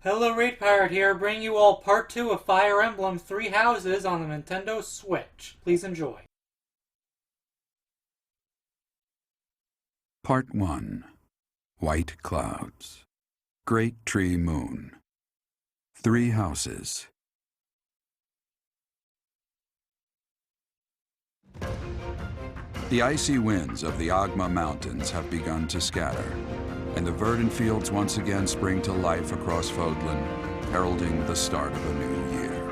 Hello, RaidPirate here, bringing you all Part 2 of Fire Emblem 3 Houses on the Nintendo Switch. Please enjoy. Part 1. White Clouds. Great Tree Moon. 3 Houses. The icy winds of the Agma Mountains have begun to scatter, and the verdant fields once again spring to life across Fodlan, heralding the start of a new year.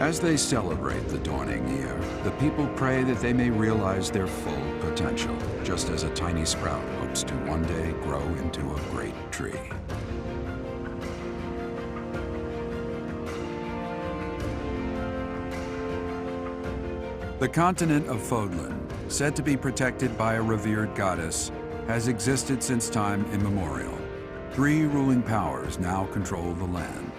As they celebrate the dawning year, the people pray that they may realize their full potential, just as a tiny sprout hopes to one day grow into a great tree. The continent of Fodlan, said to be protected by a revered goddess, has existed since time immemorial. 3 ruling powers now control the land.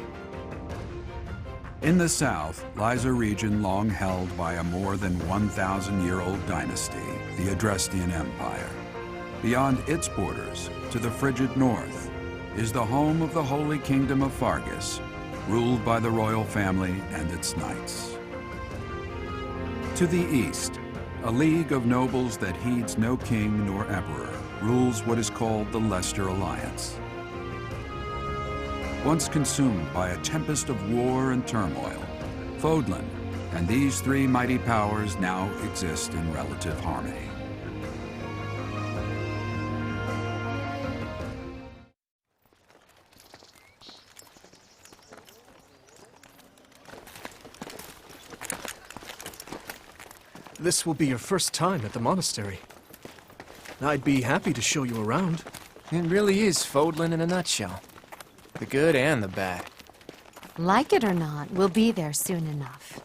In the south lies a region long held by a more than 1,000-year-old dynasty, the Adrestian Empire. Beyond its borders, to the frigid north, is the home of the Holy Kingdom of Fargus, ruled by the royal family and its knights. To the east, a league of nobles that heeds no king nor emperor rules what is called the Leicester Alliance. Once consumed by a tempest of war and turmoil, Fodlan and these 3 mighty powers now exist in relative harmony. This will be your first time at the monastery. I'd be happy to show you around. It really is Fodlan in a nutshell. The good and the bad. Like it or not, we'll be there soon enough.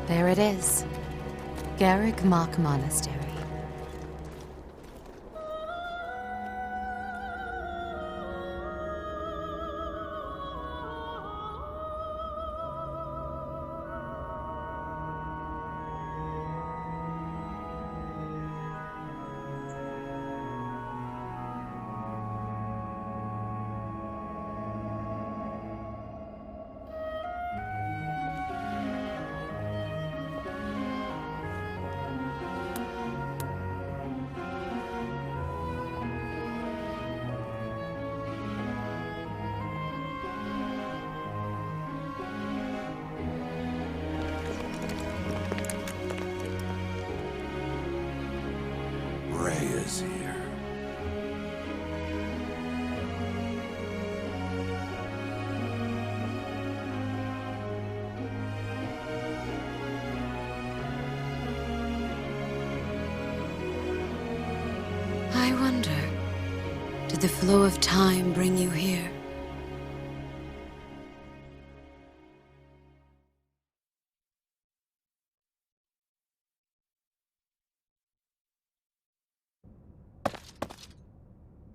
There it is. Garrick Mock Monastery. Ray is here. I wonder, did the flow of time bring you here?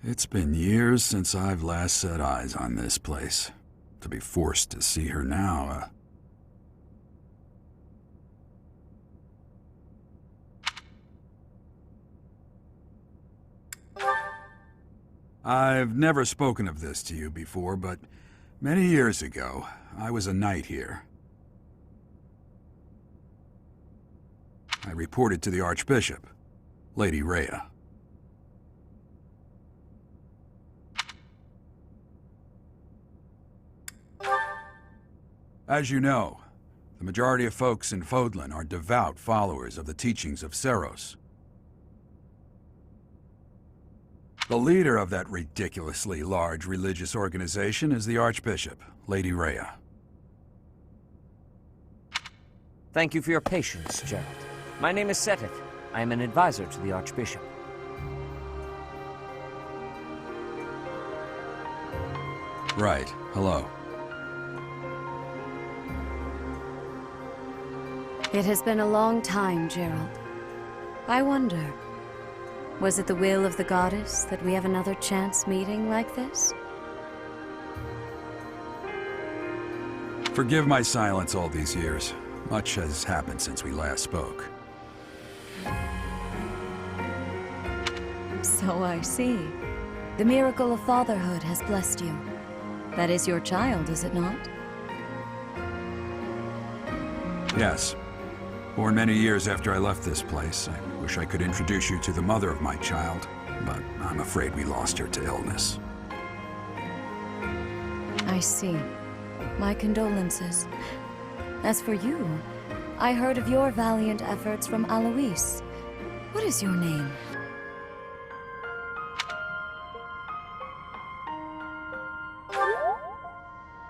It's been years since I've last set eyes on this place. To be forced to see her now, I've never spoken of this to you before, but many years ago, I was a knight here. I reported to the Archbishop, Lady Rhea. As you know, the majority of folks in Fodlan are devout followers of the teachings of Seros. The leader of that ridiculously large religious organization is the Archbishop, Lady Rhea. Thank you for your patience, Gerald. My name is Seteth. I am an advisor to the Archbishop. Right. Hello. It has been a long time, Gerald. I wonder, Was it the will of the goddess that we have another chance meeting like this? Forgive my silence all these years. Much has happened since we last spoke. So I see. The miracle of fatherhood has blessed you. That is your child, is it not? Yes. Born many years after I left this place, I wish I could introduce you to the mother of my child, but I'm afraid we lost her to illness. I see. My condolences. As for you, I heard of your valiant efforts from Alois. What is your name?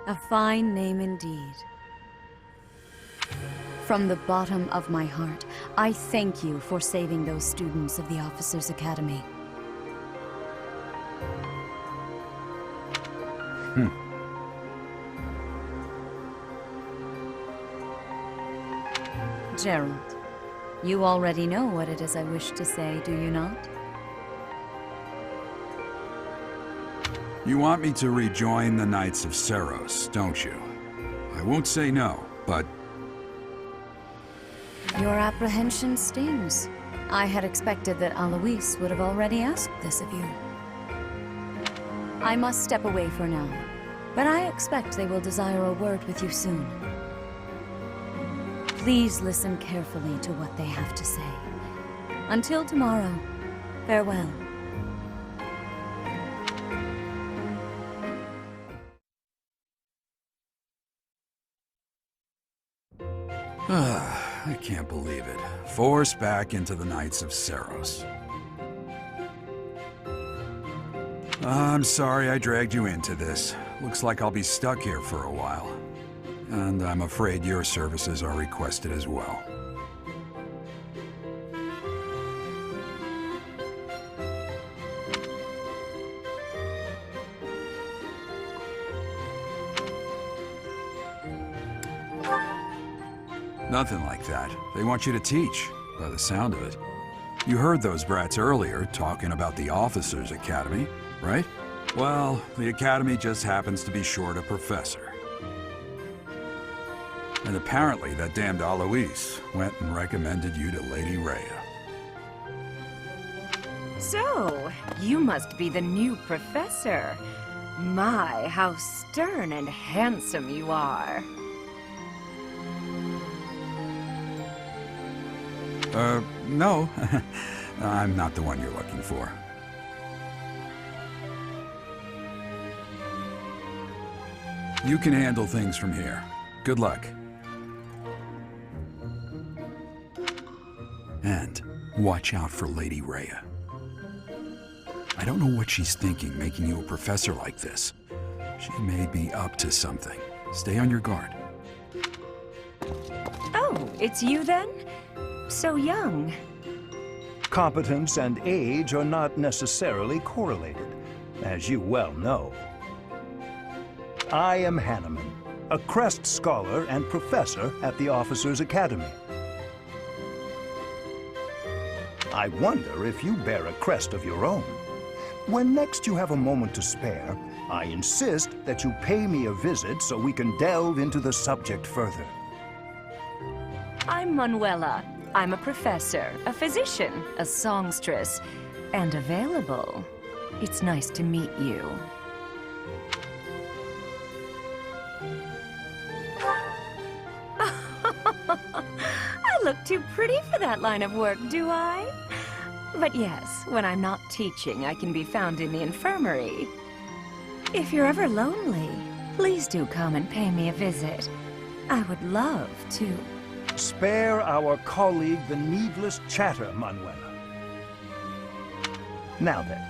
A fine name indeed. From the bottom of my heart, I thank you for saving those students of the Officers' Academy. Gerald, you already know what it is I wish to say, do you not? You want me to rejoin the Knights of Seros, don't you? I won't say no, but Your apprehension stings. I had expected that Alois would have already asked this of you. I must step away for now, but I expect they will desire a word with you soon. Please listen carefully to what they have to say. Until tomorrow, farewell. I can't believe it. Forced back into the Knights of Seros. I'm sorry I dragged you into this. Looks like I'll be stuck here for a while. And I'm afraid your services are requested as well. Nothing like that. They want you to teach, by the sound of it. You heard those brats earlier talking about the Officers' Academy, right? Well, the Academy just happens to be short a professor. And apparently that damned Alois went and recommended you to Lady Rhea. So, you must be the new professor. My, how stern and handsome you are. No. I'm not the one you're looking for. You can handle things from here. Good luck. And watch out for Lady Rhea. I don't know what she's thinking making you a professor like this. She may be up to something. Stay on your guard. Oh, it's you then? So young. Competence and age are not necessarily correlated, as you well know. I am Hanneman, a Crest Scholar and Professor at the Officers' Academy. I wonder if you bear a crest of your own. When next you have a moment to spare, I insist that you pay me a visit so we can delve into the subject further. I'm Manuela. I'm a professor, a physician, a songstress, and available. It's nice to meet you. I look too pretty for that line of work, do I? But yes, when I'm not teaching, I can be found in the infirmary. If you're ever lonely, please do come and pay me a visit. I would love to. Spare our colleague the needless chatter, Manuela. Now then,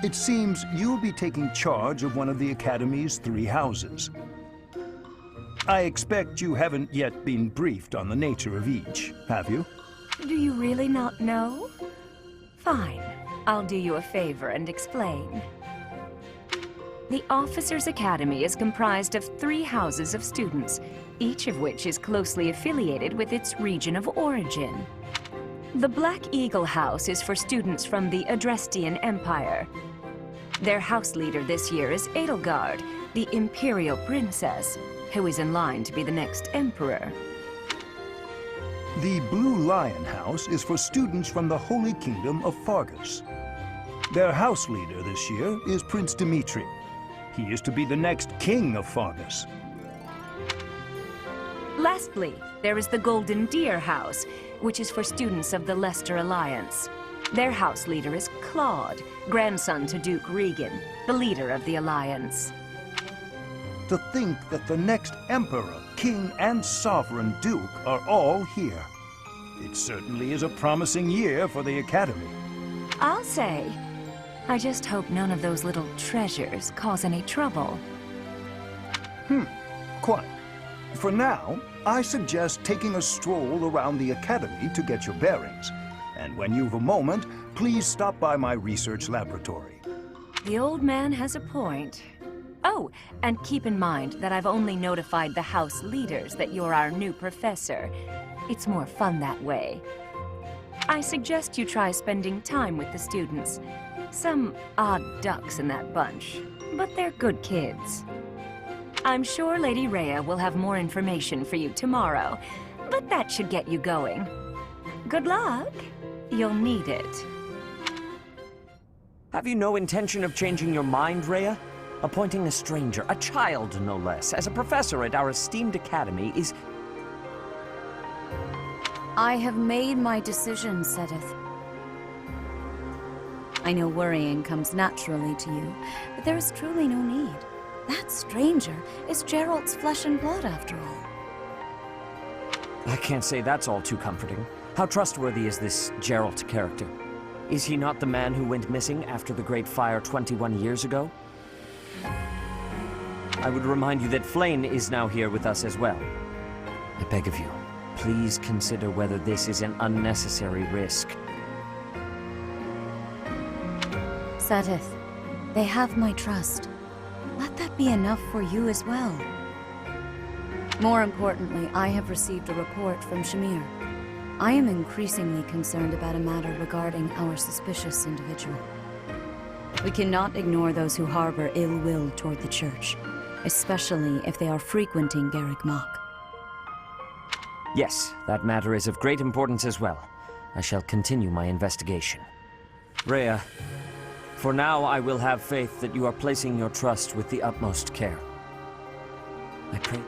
it seems you'll be taking charge of one of the Academy's 3 houses. I expect you haven't yet been briefed on the nature of each, have you? Do you really not know? Fine. I'll do you a favor and explain. The Officers' Academy is comprised of 3 houses of students, each of which is closely affiliated with its region of origin. The Black Eagle House is for students from the Adrestian Empire. Their house leader this year is Edelgard, the Imperial Princess, who is in line to be the next Emperor. The Blue Lion House is for students from the Holy Kingdom of Fargus. Their house leader this year is Prince Dimitri. He is to be the next king of Fargus. Lastly, there is the Golden Deer House, which is for students of the Leicester Alliance. Their house leader is Claude, grandson to Duke Regan, the leader of the Alliance. To think that the next Emperor, King, and Sovereign Duke are all here. It certainly is a promising year for the Academy. I'll say. I just hope none of those little treasures cause any trouble. Quite. For now, I suggest taking a stroll around the Academy to get your bearings. And when you've a moment, please stop by my research laboratory. The old man has a point. Oh, and keep in mind that I've only notified the house leaders that you're our new professor. It's more fun that way. I suggest you try spending time with the students. Some odd ducks in that bunch, but they're good kids. I'm sure Lady Rhea will have more information for you tomorrow, but that should get you going. Good luck. You'll need it. Have you no intention of changing your mind, Rhea? Appointing a stranger, a child no less, as a professor at our esteemed academy is... I have made my decision, Sedith. I know worrying comes naturally to you, but there is truly no need. That stranger is Geralt's flesh and blood, after all. I can't say that's all too comforting. How trustworthy is this Geralt character? Is he not the man who went missing after the Great Fire 21 years ago? I would remind you that Flane is now here with us as well. I beg of you, please consider whether this is an unnecessary risk. Sedith, they have my trust. Let that be enough for you as well. More importantly, I have received a report from Shamir. I am increasingly concerned about a matter regarding our suspicious individual. We cannot ignore those who harbor ill will toward the Church, especially if they are frequenting Garrick Mach. Yes, that matter is of great importance as well. I shall continue my investigation. Rhea, for now I will have faith that you are placing your trust with the utmost care. I pray...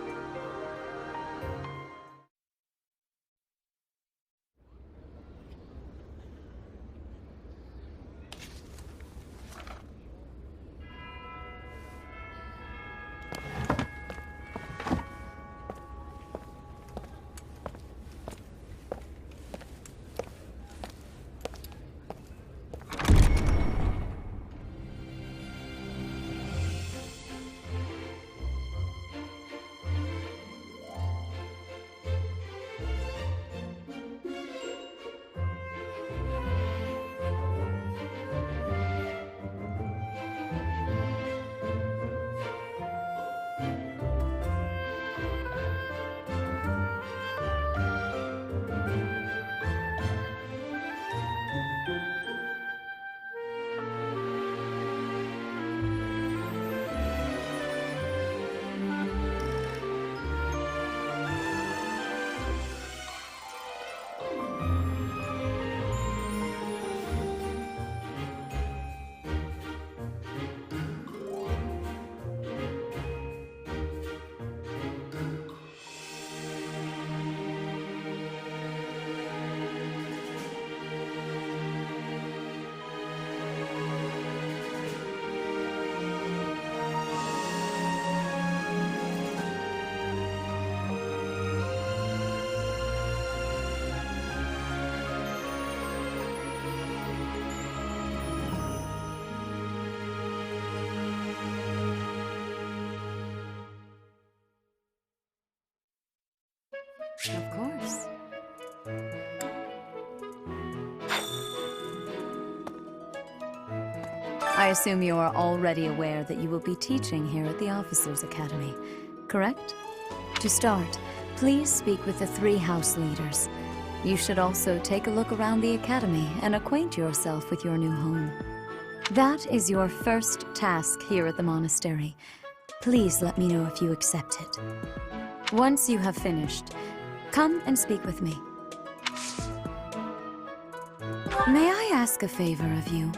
Of course. I assume you are already aware that you will be teaching here at the Officers' Academy, correct? To start, please speak with the 3 house leaders. You should also take a look around the Academy and acquaint yourself with your new home. That is your first task here at the monastery. Please let me know if you accept it. Once you have finished, come and speak with me. May I ask a favor of you?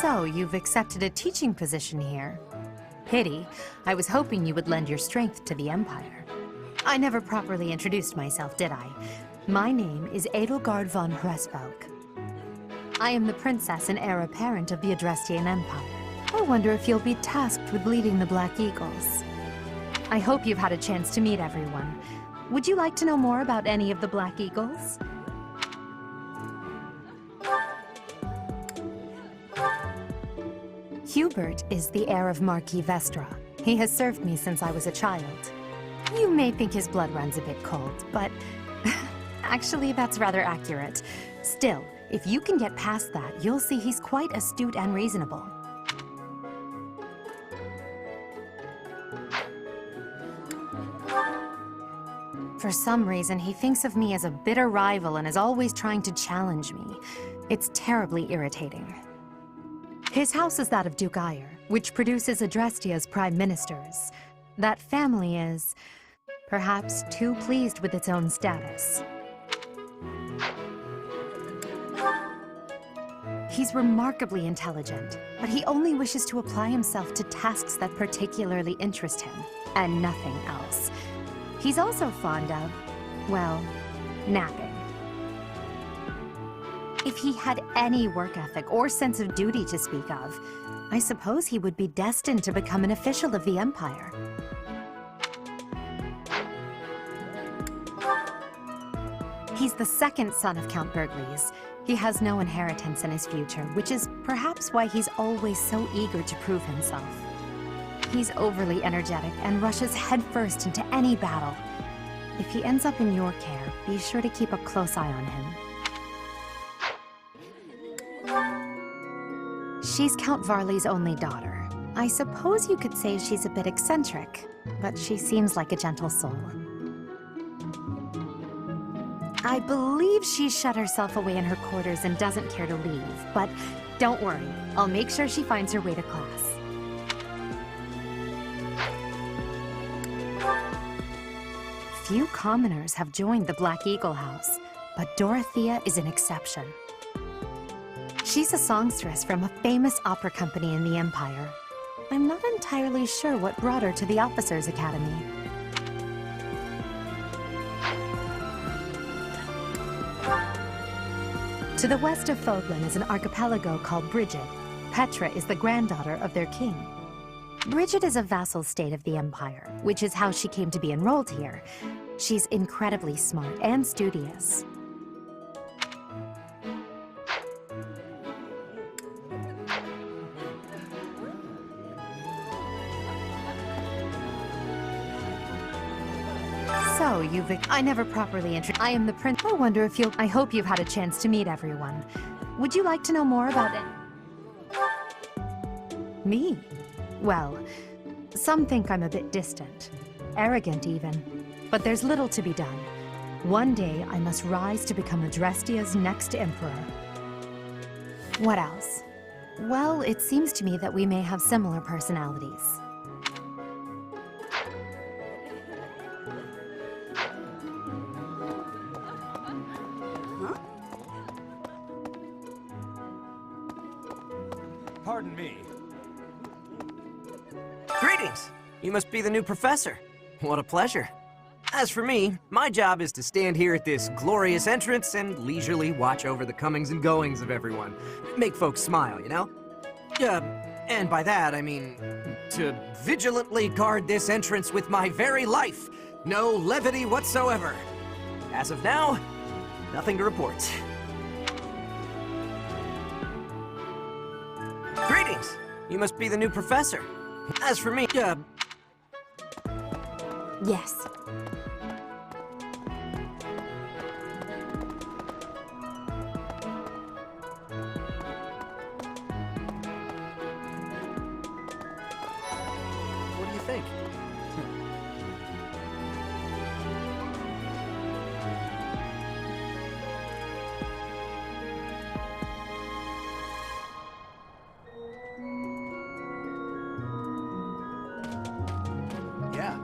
So, you've accepted a teaching position here. Pity. I was hoping you would lend your strength to the Empire. I never properly introduced myself, did I? My name is Edelgard von Hresvelg. I am the princess and heir apparent of the Adrestian Empire. I wonder if you'll be tasked with leading the Black Eagles. I hope you've had a chance to meet everyone. Would you like to know more about any of the Black Eagles? Hubert is the heir of Marquis Vestra. He has served me since I was a child. You may think his blood runs a bit cold, but actually that's rather accurate. Still, if you can get past that, you'll see he's quite astute and reasonable. For some reason, he thinks of me as a bitter rival and is always trying to challenge me. It's terribly irritating. His house is that of Duke Ayer, which produces Adrestia's prime ministers. That family is, perhaps, too pleased with its own status. He's remarkably intelligent, but he only wishes to apply himself to tasks that particularly interest him, and nothing else. He's also fond of, well, napping. If he had any work ethic or sense of duty to speak of, I suppose he would be destined to become an official of the Empire. He's the second son of Count Bergliez. He has no inheritance in his future, which is perhaps why he's always so eager to prove himself. He's overly energetic and rushes headfirst into any battle. If he ends up in your care, be sure to keep a close eye on him. She's Count Varley's only daughter. I suppose you could say she's a bit eccentric, but she seems like a gentle soul. I believe she's shut herself away in her quarters and doesn't care to leave, but don't worry, I'll make sure she finds her way to class. Few commoners have joined the Black Eagle House, but Dorothea is an exception. She's a songstress from a famous opera company in the Empire. I'm not entirely sure what brought her to the Officers' Academy. To the west of Fodlan is an archipelago called Brigid. Petra is the granddaughter of their king. Brigid is a vassal state of the Empire, which is how she came to be enrolled here. She's incredibly smart and studious. So, I never properly I am the prince. I wonder if I hope you've had a chance to meet everyone. Would you like to know more about it? Me? Well, some think I'm a bit distant. Arrogant, even. But there's little to be done. One day, I must rise to become Adrestia's next emperor. What else? Well, it seems to me that we may have similar personalities. Greetings. You must be the new professor. What a pleasure. As for me, my job is to stand here at this glorious entrance and leisurely watch over the comings and goings of everyone. Make folks smile, you know? And by that, I mean to vigilantly guard this entrance with my very life. No levity whatsoever. As of now, nothing to report. Greetings. You must be the new professor. As for me, Yes. What do you think? Yeah.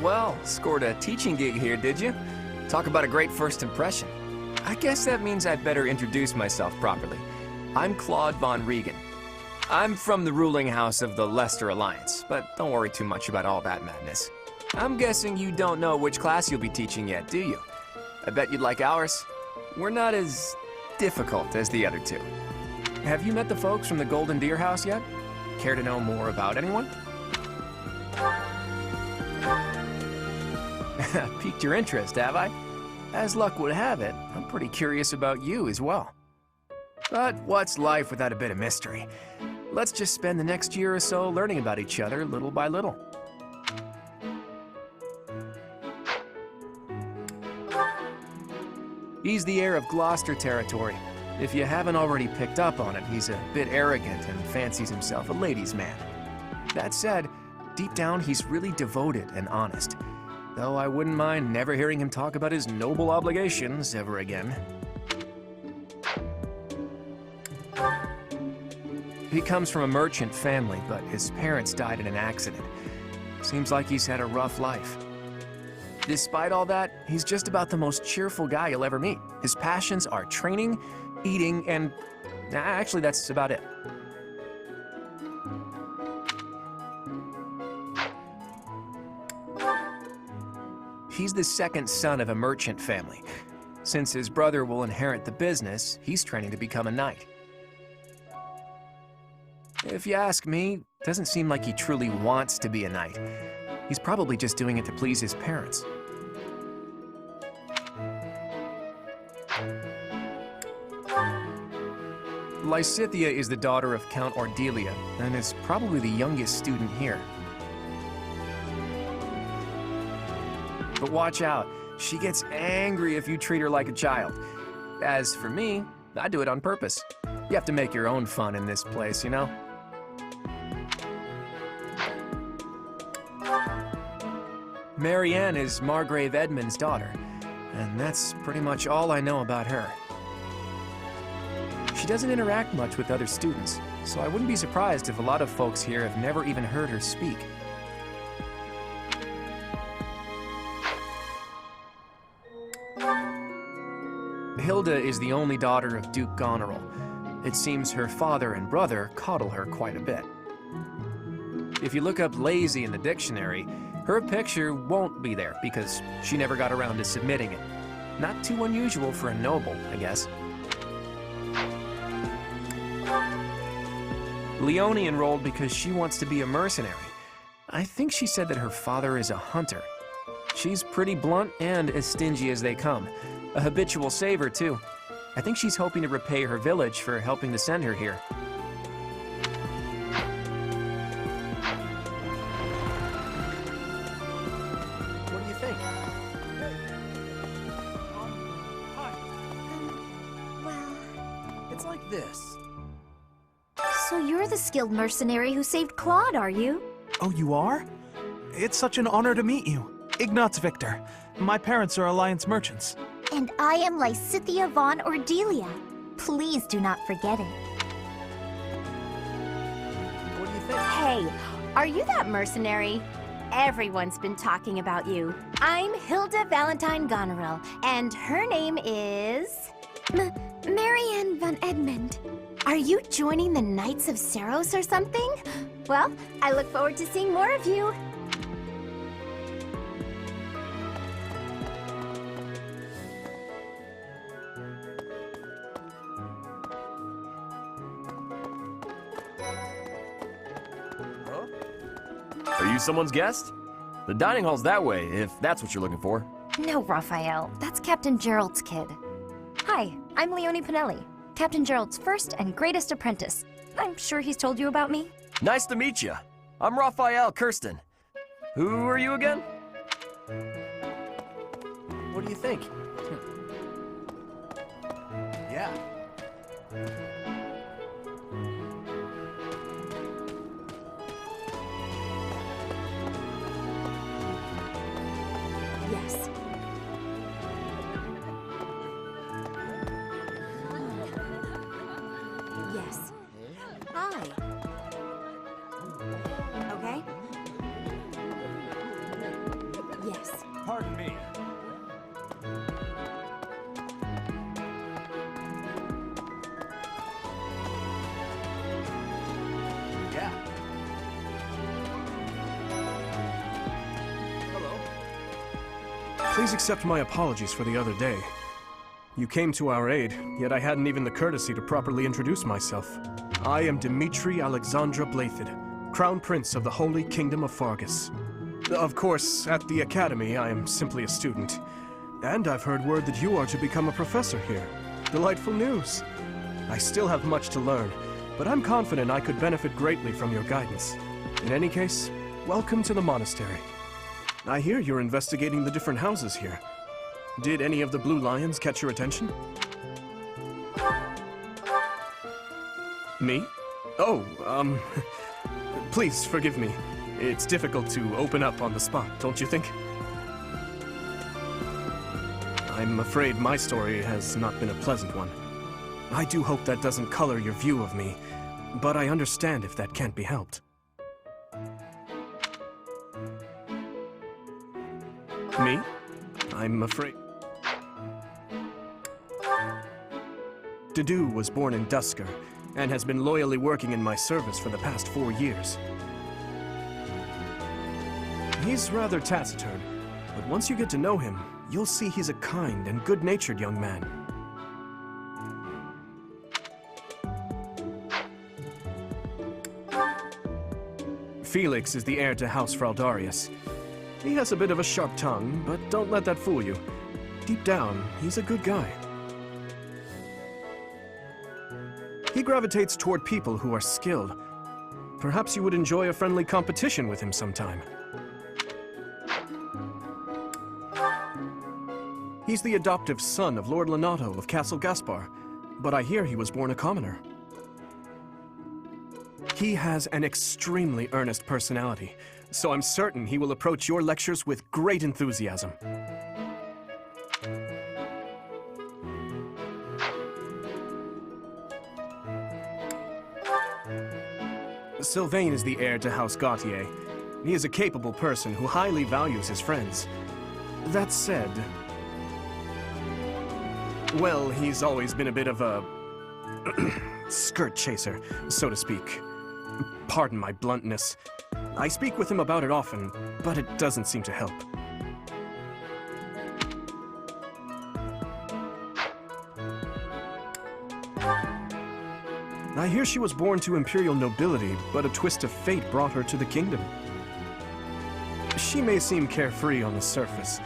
Well, scored a teaching gig here, did you? Talk about a great first impression. I guess that means I'd better introduce myself properly. I'm Claude von Regan. I'm from the ruling house of the Leicester Alliance, but don't worry too much about all that madness. I'm guessing you don't know which class you'll be teaching yet, do you? I bet you'd like ours. We're not as difficult as the other two. Have you met the folks from the Golden Deer House yet? Care to know more about anyone? Piqued your interest, have I? As luck would have it, I'm pretty curious about you as well. But what's life without a bit of mystery? Let's just spend the next year or so learning about each other little by little. He's the heir of Gloucester territory. If you haven't already picked up on it, he's a bit arrogant and fancies himself a ladies' man. That said, deep down he's really devoted and honest. Though I wouldn't mind never hearing him talk about his noble obligations ever again. He comes from a merchant family, but his parents died in an accident. Seems like he's had a rough life. Despite all that, he's just about the most cheerful guy you'll ever meet. His passions are training, eating, and actually that's about it. He's the second son of a merchant family. Since his brother will inherit the business, he's training to become a knight. If you ask me, it doesn't seem like he truly wants to be a knight. He's probably just doing it to please his parents. Lysithea is the daughter of Count Ordelia, and is probably the youngest student here. But watch out, she gets angry if you treat her like a child. As for me, I do it on purpose. You have to make your own fun in this place, you know? Marianne is Margrave Edmund's daughter, and that's pretty much all I know about her. She doesn't interact much with other students, so I wouldn't be surprised if a lot of folks here have never even heard her speak. Hilda is the only daughter of Duke Goneril. It seems her father and brother coddle her quite a bit. If you look up lazy in the dictionary, her picture won't be there because she never got around to submitting it. Not too unusual for a noble, I guess. Leonie enrolled because she wants to be a mercenary. I think she said that her father is a hunter. She's pretty blunt and as stingy as they come. A habitual saver, too. I think she's hoping to repay her village for helping to send her here. What do you think? Well... It's like this. So you're the skilled mercenary who saved Claude, are you? Oh, you are? It's such an honor to meet you. Ignatz Victor. My parents are Alliance merchants. And I am Lysithea von Ordelia. Please do not forget it. What do you think? Hey, are you that mercenary? Everyone's been talking about you. I'm Hilda Valentine Goneril, and her name is... Marianne von Edmund. Are you joining the Knights of Saros or something? Well, I look forward to seeing more of you. Are you someone's guest? The dining hall's that way, if that's what you're looking for. No, Raphael. That's Captain Gerald's kid. Hi, I'm Leonie Pinelli, Captain Gerald's first and greatest apprentice. I'm sure he's told you about me. Nice to meet you. I'm Raphael Kirsten. Who are you again? What do you think? Yeah. Yes. Yes. Hi. Okay? Yes. Pardon me. Yeah. Hello. Please accept my apologies for the other day. You came to our aid, yet I hadn't even the courtesy to properly introduce myself. I am Dimitri Alexandra Blathid, Crown Prince of the Holy Kingdom of Fargus. Of course, at the Academy, I am simply a student. And I've heard word that you are to become a professor here. Delightful news. I still have much to learn, but I'm confident I could benefit greatly from your guidance. In any case, welcome to the monastery. I hear you're investigating the different houses here. Did any of the blue lions catch your attention? Me? Oh, please forgive me. It's difficult to open up on the spot, don't you think? I'm afraid my story has not been a pleasant one. I do hope that doesn't color your view of me, but I understand if that can't be helped. Me? I'm afraid... Dedu was born in Dusker, and has been loyally working in my service for the past 4 years. He's rather taciturn, but once you get to know him, you'll see he's a kind and good-natured young man. Felix is the heir to House Fraldarius. He has a bit of a sharp tongue, but don't let that fool you. Deep down, he's a good guy. He gravitates toward people who are skilled. Perhaps you would enjoy a friendly competition with him sometime. He's the adoptive son of Lord Lenato of Castle Gaspar, but I hear he was born a commoner. He has an extremely earnest personality, so I'm certain he will approach your lectures with great enthusiasm. Sylvain is the heir to House Gautier. He is a capable person who highly values his friends. That said... well, he's always been a bit of a... skirt chaser, so to speak. Pardon my bluntness. I speak with him about it often, but it doesn't seem to help. I hear she was born to imperial nobility, but a twist of fate brought her to the kingdom. She may seem carefree on the surface,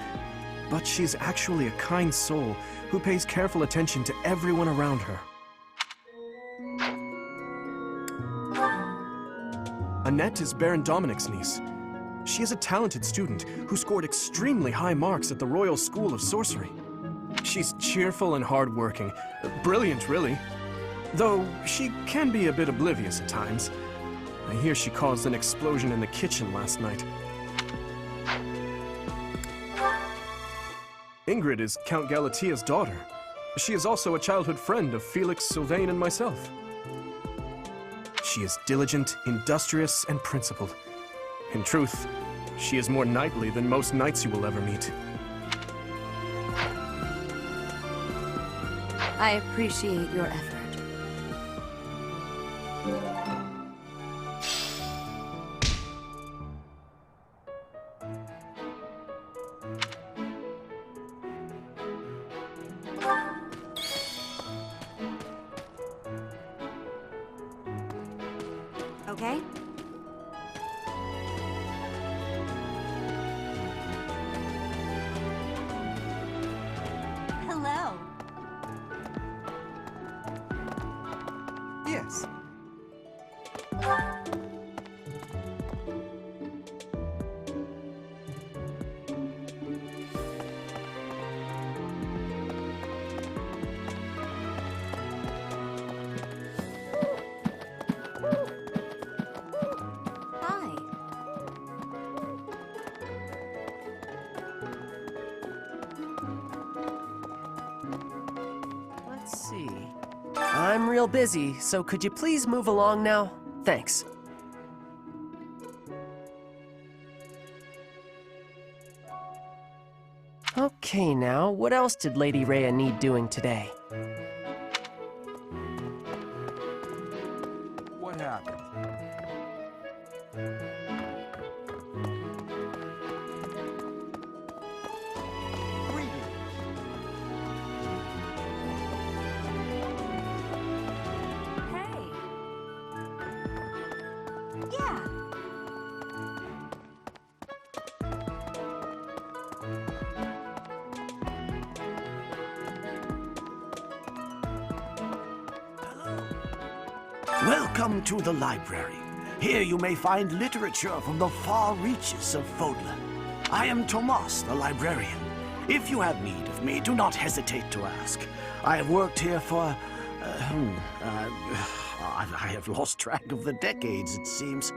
but she's actually a kind soul who pays careful attention to everyone around her. Annette is Baron Dominic's niece. She is a talented student who scored extremely high marks at the Royal School of Sorcery. She's cheerful and hardworking. Brilliant, really. Though she can be a bit oblivious at times. I hear she caused an explosion in the kitchen last night. Ingrid is Count Galatia's daughter. She is also a childhood friend of Felix, Sylvain, and myself. She is diligent, industrious, and principled. In truth, She is more knightly than most knights you will ever meet. I appreciate your effort. Okay? Hello. Yes. Hi. Let's see. I'm real busy, so could you please move along now? Thanks. Okay, now, what else did Lady Rhea need doing today? What happened? Hey. Yeah. Welcome to the library. Here you may find literature from the far reaches of Fodlan. I am Tomas, the librarian. If you have need of me, do not hesitate to ask. I have worked here for... I have lost track of the decades, it seems.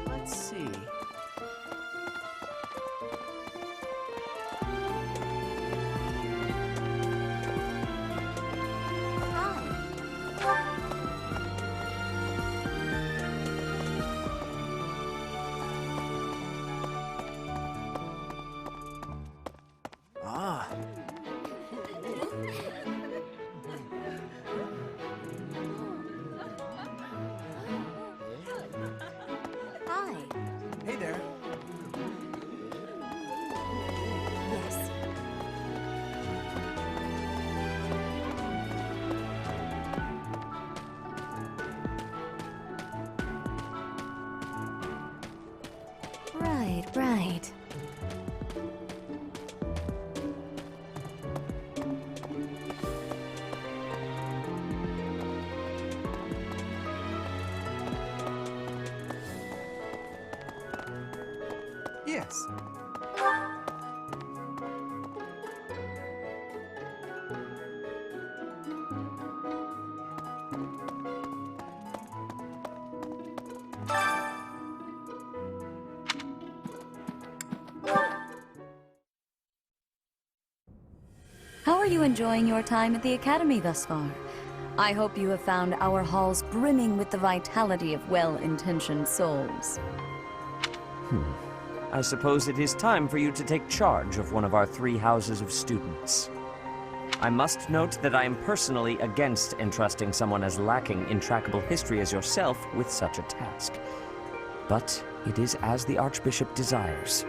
Let's see. Ah. Hi. Hey there. Yes. Right. Yes. How are you enjoying your time at the Academy thus far? I hope you have found our halls brimming with the vitality of well-intentioned souls. I suppose it is time for you to take charge of one of our 3 houses of students. I must note that I am personally against entrusting someone as lacking in trackable history as yourself with such a task. But it is as the Archbishop desires.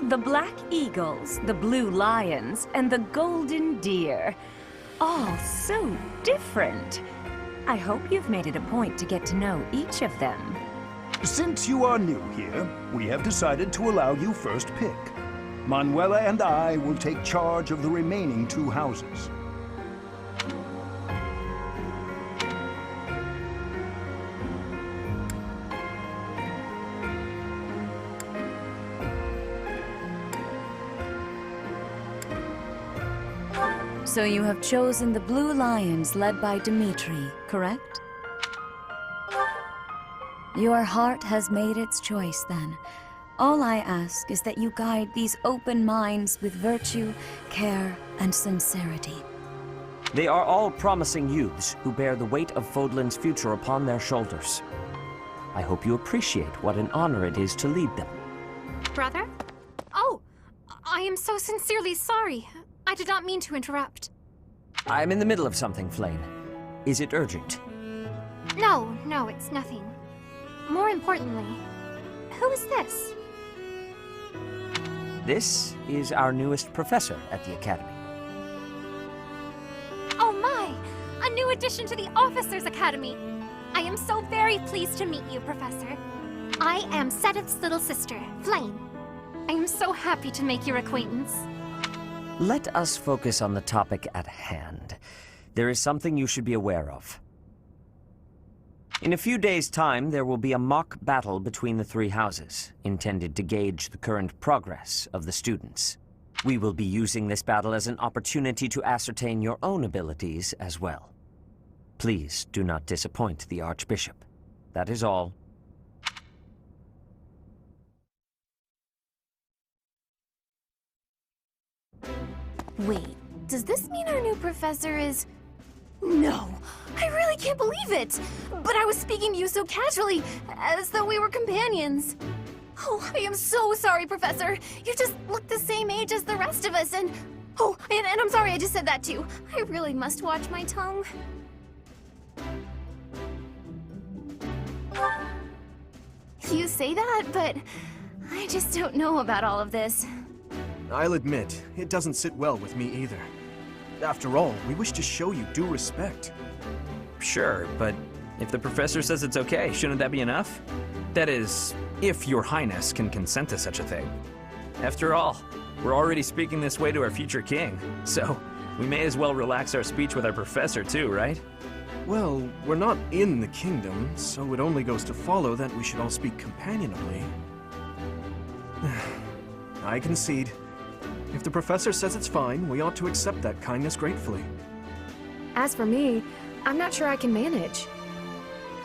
The Black Eagles, the Blue Lions, and the Golden Deer. All so different. I hope you've made it a point to get to know each of them. Since you are new here, we have decided to allow you first pick. Manuela and I will take charge of the remaining 2 houses. So you have chosen the Blue Lions led by Dimitri, correct? Your heart has made its choice, then. All I ask is that you guide these open minds with virtue, care, and sincerity. They are all promising youths who bear the weight of Fodlan's future upon their shoulders. I hope you appreciate what an honor it is to lead them. Brother? Oh, I am so sincerely sorry. I did not mean to interrupt. I'm in the middle of something, Flame. Is it urgent? No, it's nothing. More importantly, who is this? This is our newest professor at the Academy. Oh my! A new addition to the Officers' Academy! I am so very pleased to meet you, Professor. I am Sedith's little sister, Flame. I am so happy to make your acquaintance. Let us focus on the topic at hand. There is something you should be aware of. In a few days' time, there will be a mock battle between the three houses, intended to gauge the current progress of the students. We will be using this battle as an opportunity to ascertain your own abilities as well. Please do not disappoint the Archbishop. That is all. Wait, does this mean our new professor is... No, I really can't believe it! But I was speaking to you so casually, as though we were companions. Oh, I am so sorry, Professor. You just look the same age as the rest of us, and... Oh, and I'm sorry I just said that too. I really must watch my tongue. You say that, but I just don't know about all of this. I'll admit, it doesn't sit well with me either. After all, we wish to show you due respect. Sure, but if the professor says it's okay, shouldn't that be enough? That is, if your highness can consent to such a thing. After all, we're already speaking this way to our future king, so we may as well relax our speech with our professor too, right? Well, we're not in the kingdom, so it only goes to follow that we should all speak companionably. I concede. If the professor says it's fine, we ought to accept that kindness gratefully. As for me, I'm not sure I can manage.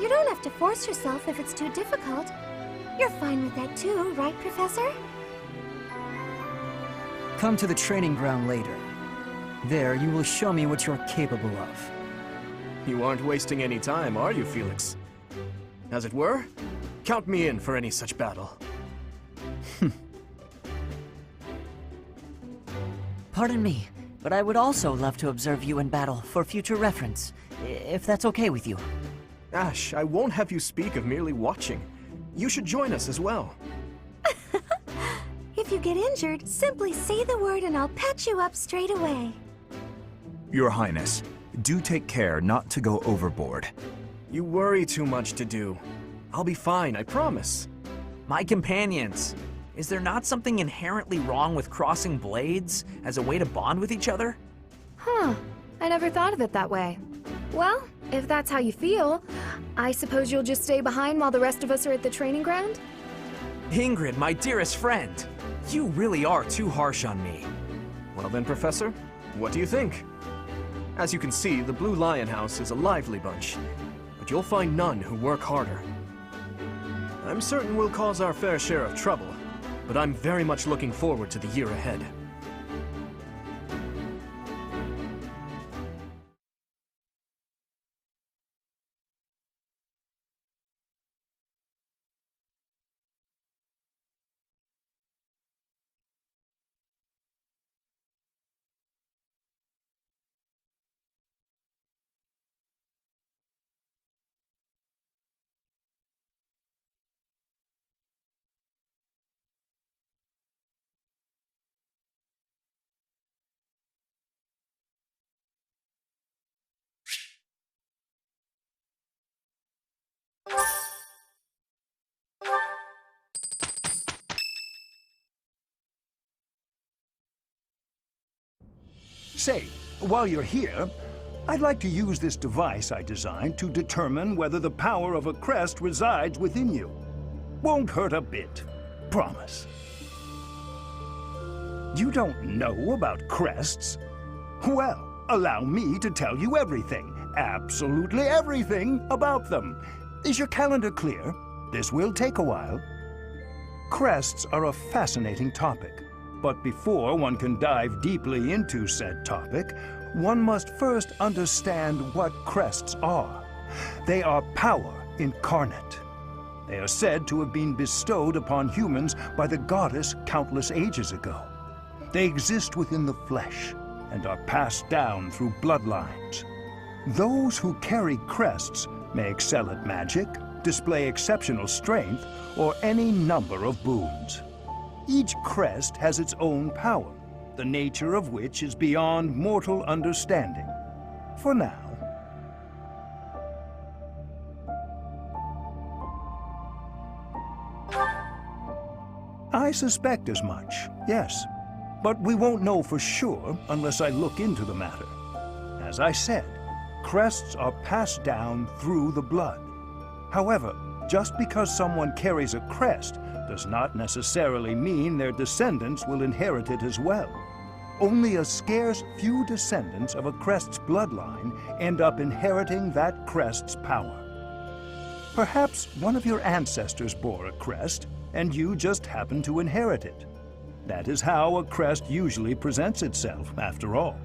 You don't have to force yourself if it's too difficult. You're fine with that too, right, Professor? Come to the training ground later. There, you will show me what you're capable of. You aren't wasting any time, are you, Felix? As it were, count me in for any such battle. Pardon me, but I would also love to observe you in battle for future reference, if that's okay with you. Ash, I won't have you speak of merely watching. You should join us as well. If you get injured, simply say the word and I'll patch you up straight away. Your Highness, do take care not to go overboard. You worry too much to do. I'll be fine, I promise. My companions, is there not something inherently wrong with crossing blades as a way to bond with each other? Huh, I never thought of it that way. Well, if that's how you feel, I suppose you'll just stay behind while the rest of us are at the training ground? Ingrid, my dearest friend, you really are too harsh on me. Well then, Professor, what do you think? As you can see, the Blue Lion House is a lively bunch, but you'll find none who work harder. I'm certain we'll cause our fair share of trouble, but I'm very much looking forward to the year ahead. Say, while you're here, I'd like to use this device I designed to determine whether the power of a crest resides within you. Won't hurt a bit. Promise. You don't know about crests? Well, allow me to tell you everything, absolutely everything about them. Is your calendar clear? This will take a while. Crests are a fascinating topic, but before one can dive deeply into said topic, one must first understand what crests are. They are power incarnate. They are said to have been bestowed upon humans by the goddess countless ages ago. They exist within the flesh and are passed down through bloodlines. Those who carry crests may excel at magic, display exceptional strength, or any number of boons. Each crest has its own power, the nature of which is beyond mortal understanding. For now. I suspect as much, yes. But we won't know for sure unless I look into the matter. As I said, crests are passed down through the blood. However, just because someone carries a crest does not necessarily mean their descendants will inherit it as well. Only a scarce few descendants of a crest's bloodline end up inheriting that crest's power. Perhaps one of your ancestors bore a crest, and you just happen to inherit it. That is how a crest usually presents itself, after all.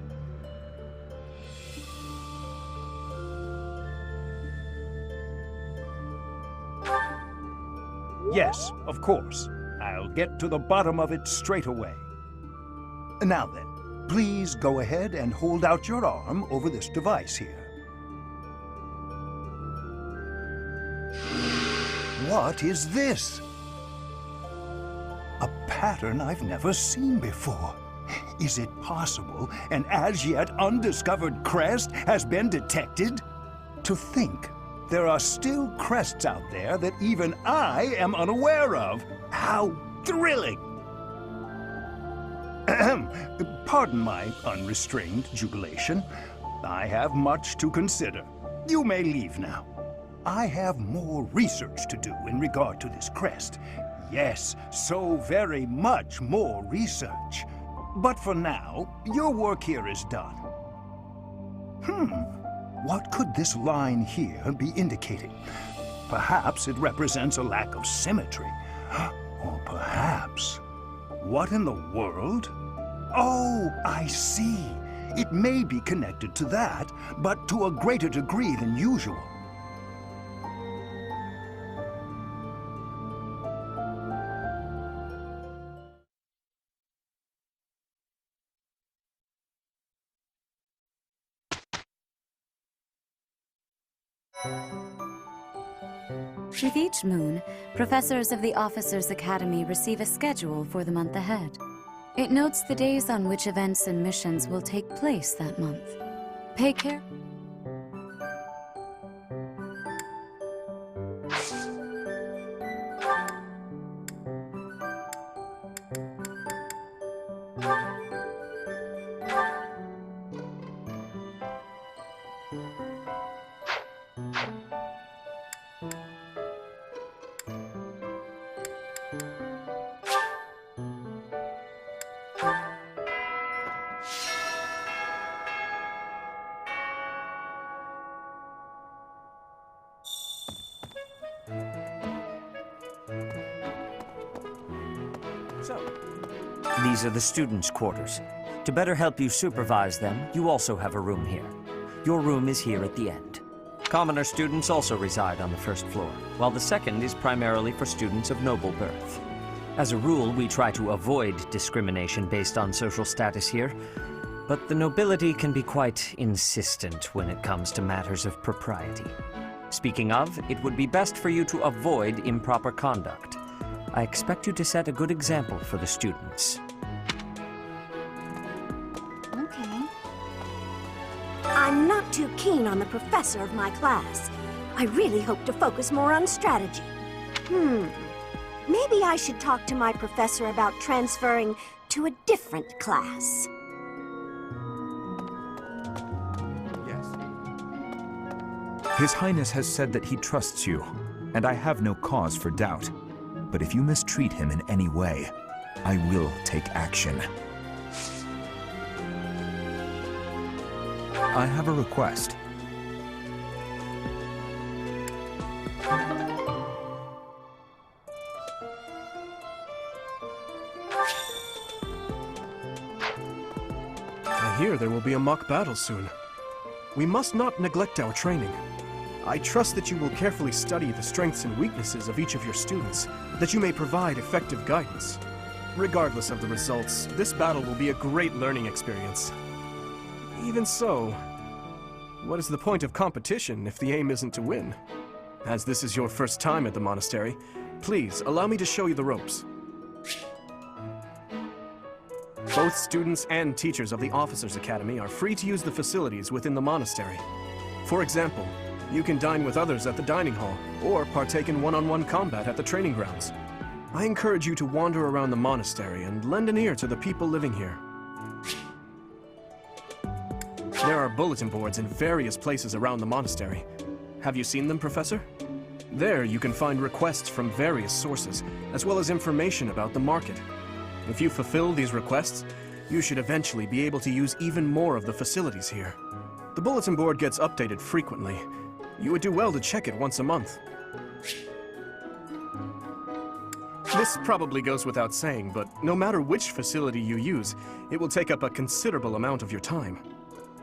Yes, of course. I'll get to the bottom of it straight away. Now then, please go ahead and hold out your arm over this device here. What is this? A pattern I've never seen before. Is it possible an as yet undiscovered crest has been detected? To think there are still crests out there that even I am unaware of. How thrilling! Pardon my unrestrained jubilation. I have much to consider. You may leave now. I have more research to do in regard to this crest. Yes, so very much more research. But for now, your work here is done. What could this line here be indicating? Perhaps it represents a lack of symmetry. Or perhaps... What in the world? Oh, I see. It may be connected to that, but to a greater degree than usual. With each moon, professors of the Officers' Academy receive a schedule for the month ahead. It notes the days on which events and missions will take place that month. Pay care. These are the students' quarters. To better help you supervise them, you also have a room here. Your room is here at the end. Commoner students also reside on the first floor, while the second is primarily for students of noble birth. As a rule, we try to avoid discrimination based on social status here, but the nobility can be quite insistent when it comes to matters of propriety. Speaking of, it would be best for you to avoid improper conduct. I expect you to set a good example for the students. I'm not too keen on the professor of my class. I really hope to focus more on strategy. Maybe I should talk to my professor about transferring to a different class. His Highness has said that he trusts you, and I have no cause for doubt. But if you mistreat him in any way, I will take action. I have a request. I hear there will be a mock battle soon. We must not neglect our training. I trust that you will carefully study the strengths and weaknesses of each of your students, that you may provide effective guidance. Regardless of the results, this battle will be a great learning experience. Even so, what is the point of competition if the aim isn't to win? As this is your first time at the monastery, please allow me to show you the ropes. Both students and teachers of the Officers' Academy are free to use the facilities within the monastery. For example, you can dine with others at the dining hall, or partake in one-on-one combat at the training grounds. I encourage you to wander around the monastery and lend an ear to the people living here. There are bulletin boards in various places around the monastery. Have you seen them, Professor? There you can find requests from various sources, as well as information about the market. If you fulfill these requests, you should eventually be able to use even more of the facilities here. The bulletin board gets updated frequently. You would do well to check it once a month. This probably goes without saying, but no matter which facility you use, it will take up a considerable amount of your time.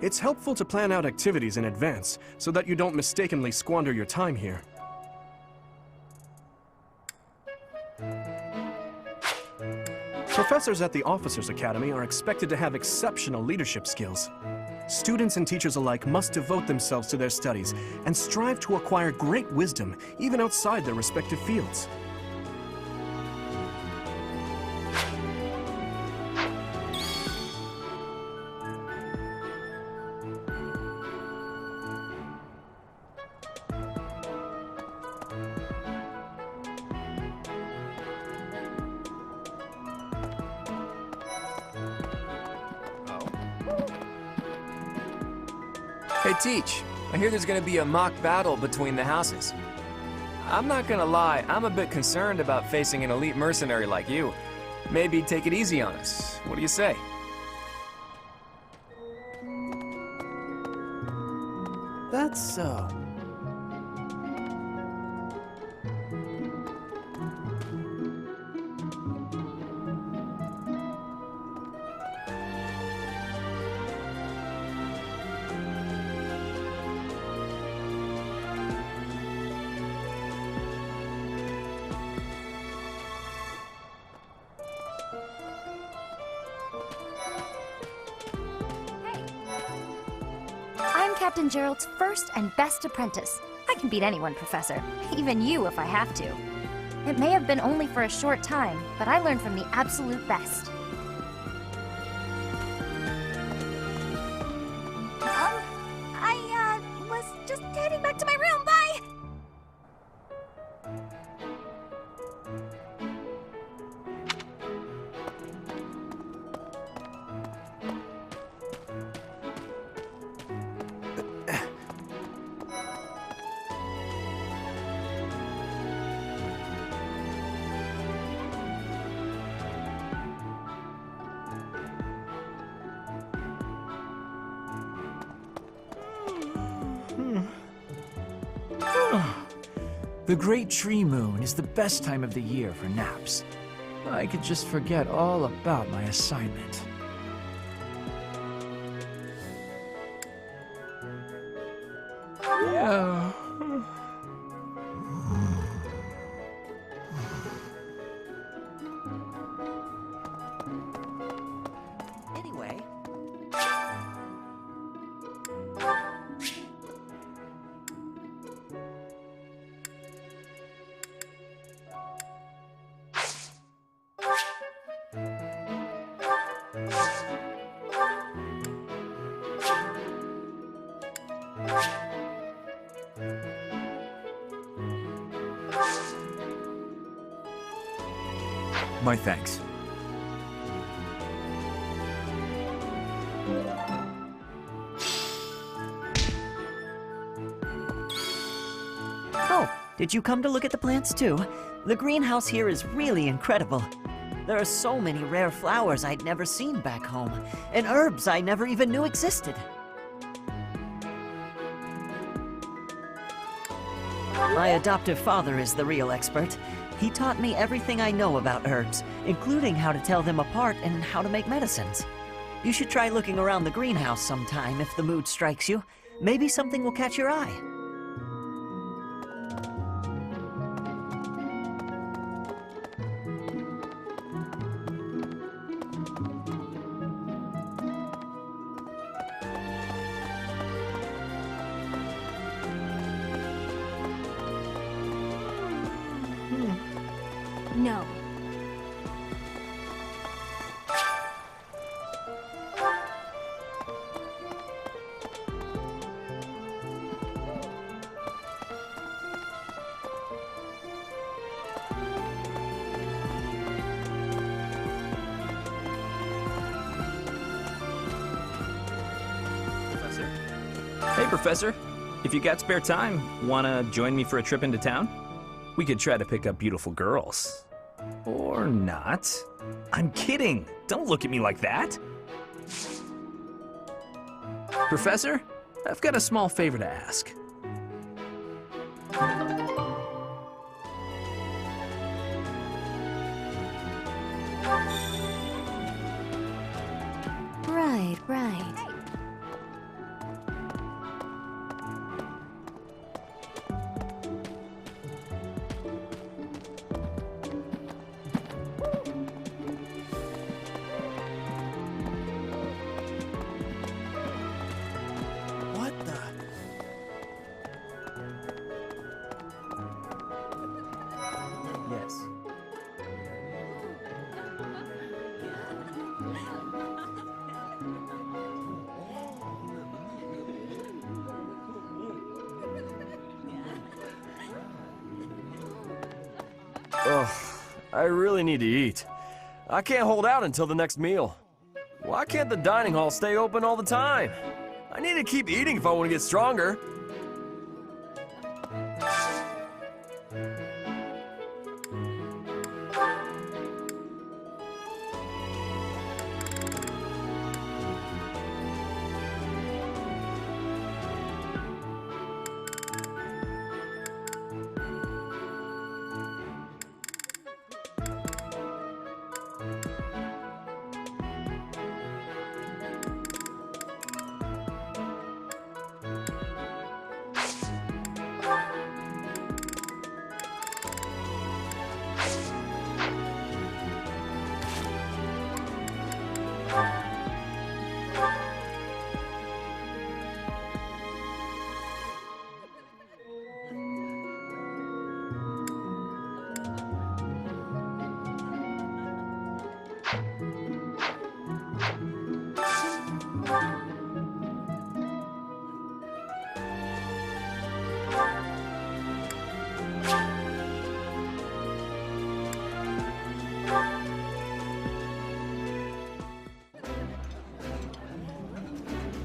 It's helpful to plan out activities in advance, so that you don't mistakenly squander your time here. Professors at the Officers' Academy are expected to have exceptional leadership skills. Students and teachers alike must devote themselves to their studies and strive to acquire great wisdom, even outside their respective fields. Hey, Teach. I hear there's gonna be a mock battle between the houses. I'm not gonna lie, I'm a bit concerned about facing an elite mercenary like you. Maybe take it easy on us. What do you say? That's so. I'm Captain Gerald's first and best apprentice. I can beat anyone, Professor. Even you if I have to. It may have been only for a short time, but I learned from the absolute best. I was just heading back to my room. Bye! The Great Tree Moon is the best time of the year for naps. I could just forget all about my assignment. Yeah. Anyway. My thanks. Oh, did you come to look at the plants too? The greenhouse here is really incredible. There are so many rare flowers I'd never seen back home, and herbs I never even knew existed. My adoptive father is the real expert. He taught me everything I know about herbs, including how to tell them apart and how to make medicines. You should try looking around the greenhouse sometime if the mood strikes you. Maybe something will catch your eye. No. Professor? Hey, Professor. If you got spare time, wanna join me for a trip into town? We could try to pick up beautiful girls. Or not. I'm kidding. Don't look at me like that. Professor, I've got a small favor to ask. Right. What the? Yes. Ugh, I really need to eat. I can't hold out until the next meal. Why can't the dining hall stay open all the time? I need to keep eating if I want to get stronger.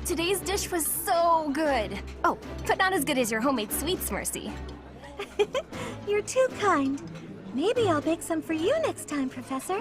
Today's dish was so good. Oh, but not as good as your homemade sweets, Mercy. You're too kind. Maybe I'll bake some for you next time, Professor.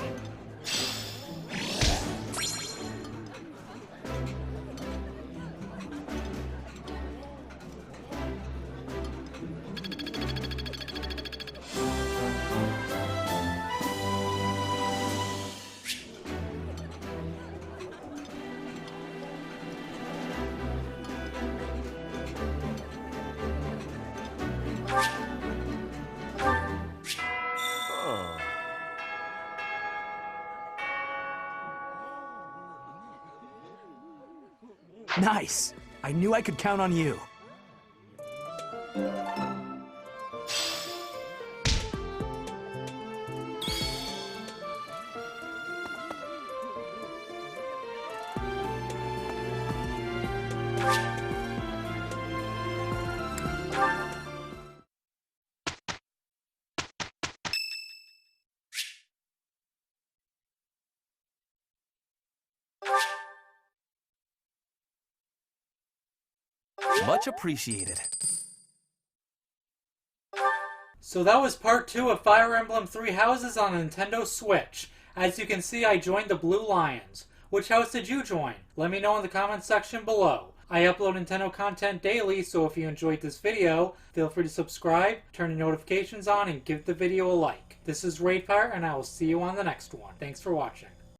Nice! I knew I could count on you. Much appreciated. So that was part 2 of Fire Emblem Three Houses on Nintendo Switch. As you can see, I joined the Blue Lions. Which house did you join? Let me know in the comments section below. I upload Nintendo content daily, so if you enjoyed this video, feel free to subscribe, turn the notifications on, and give the video a like. This is RaidPirate, and I will see you on the next one. Thanks for watching.